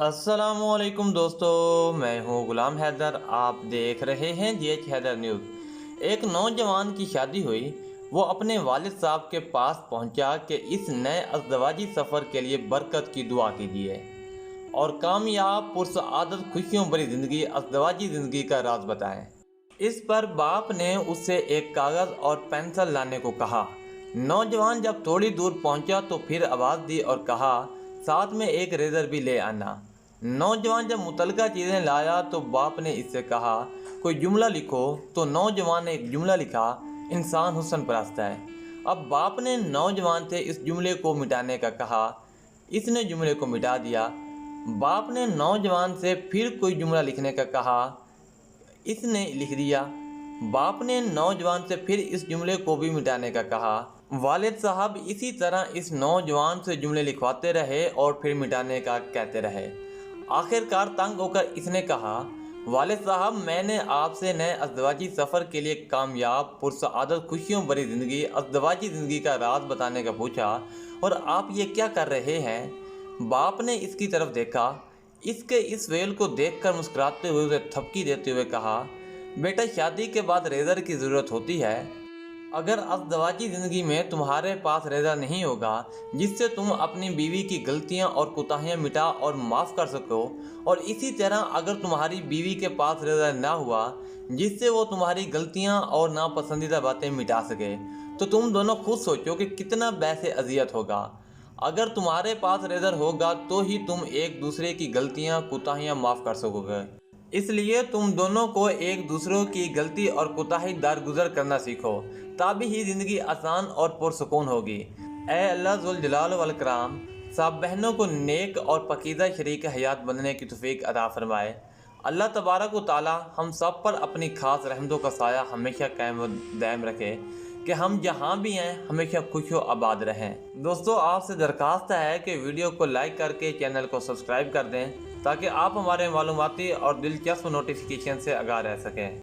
अस्सलामुअलैकुम दोस्तों, मैं हूं गुलाम हैदर। आप देख रहे हैं जीएच हैदर न्यूज़। एक नौजवान की शादी हुई। वो अपने वालिद साहब के पास पहुंचा कि इस नए अज़दवाजी सफ़र के लिए बरकत की दुआ कीजिए और कामयाब पुरसआदत खुशियों भरी ज़िंदगी अज़दवाजी ज़िंदगी का राज बताएं। इस पर बाप ने उससे एक कागज़ और पेंसिल लाने को कहा। नौजवान जब थोड़ी दूर पहुंचा तो फिर आवाज़ दी और कहा, साथ में एक रेज़र भी ले आना। नौजवान जब मुतलका चीज़ें लाया तो बाप ने इससे कहा, कोई जुमला लिखो। तो नौजवान ने एक जुमला लिखा, इंसान हुस्न परस्त है। अब बाप ने नौजवान से इस जुमले को मिटाने का कहा। इसने जुमले को मिटा दिया। बाप ने नौजवान से फिर कोई जुमला लिखने का कहा। इसने लिख दिया। बाप ने नौजवान से फिर इस जुमले को भी मिटाने का कहा। वालिद साहब इसी तरह इस नौजवान से जुमले लिखवाते रहे और फिर मिटाने का कहते रहे। आखिरकार तंग होकर इसने कहा, वालिद साहब, मैंने आपसे नए अज़दवाजी सफ़र के लिए कामयाब पुरसआदत खुशियों भरी ज़िंदगी अज़दवाजी ज़िंदगी का राज बताने का पूछा और आप ये क्या कर रहे हैं। बाप ने इसकी तरफ देखा। इसके इस फेल को देखकर मुस्कुराते हुए उसे थपकी देते हुए कहा, बेटा, शादी के बाद रेज़र की ज़रूरत होती है। अगर अज़दवाजी ज़िंदगी में तुम्हारे पास रेज़र नहीं होगा जिससे तुम अपनी बीवी की गलतियां और कोताहियां मिटा और माफ़ कर सको, और इसी तरह अगर तुम्हारी बीवी के पास रेज़र ना हुआ जिससे वो तुम्हारी गलतियां और नापसंदीदा बातें मिटा सके, तो तुम दोनों खुद सोचो कि कितना बहस अज़ियत होगा। अगर तुम्हारे पास रेज़र होगा तो ही तुम एक दूसरे की गलतियां कोताहियां माफ़ कर सकोगे। इसलिए तुम दोनों को एक दूसरों की गलती और कोताही दरगुजर करना सीखो, तभी ही ज़िंदगी आसान और पुरसुकून होगी। ऐ अल्लाह ज़ुल जलाल वल इकराम सब बहनों को नेक और पकीज़ा शरीक हयात बनने की तौफीक अता फरमाए। अल्लाह तबारक व तआला हम सब पर अपनी खास रहमतों का साया हमेशा कायम व दायम रखे कि हम जहाँ भी हैं हमेशा खुश व आबाद रहें। दोस्तों, आपसे दरख्वास्त है कि वीडियो को लाइक करके चैनल को सब्सक्राइब कर दें ताकि आप हमारे मालूमाती और दिलचस्प नोटिफिकेशन से आगाह रह सकें।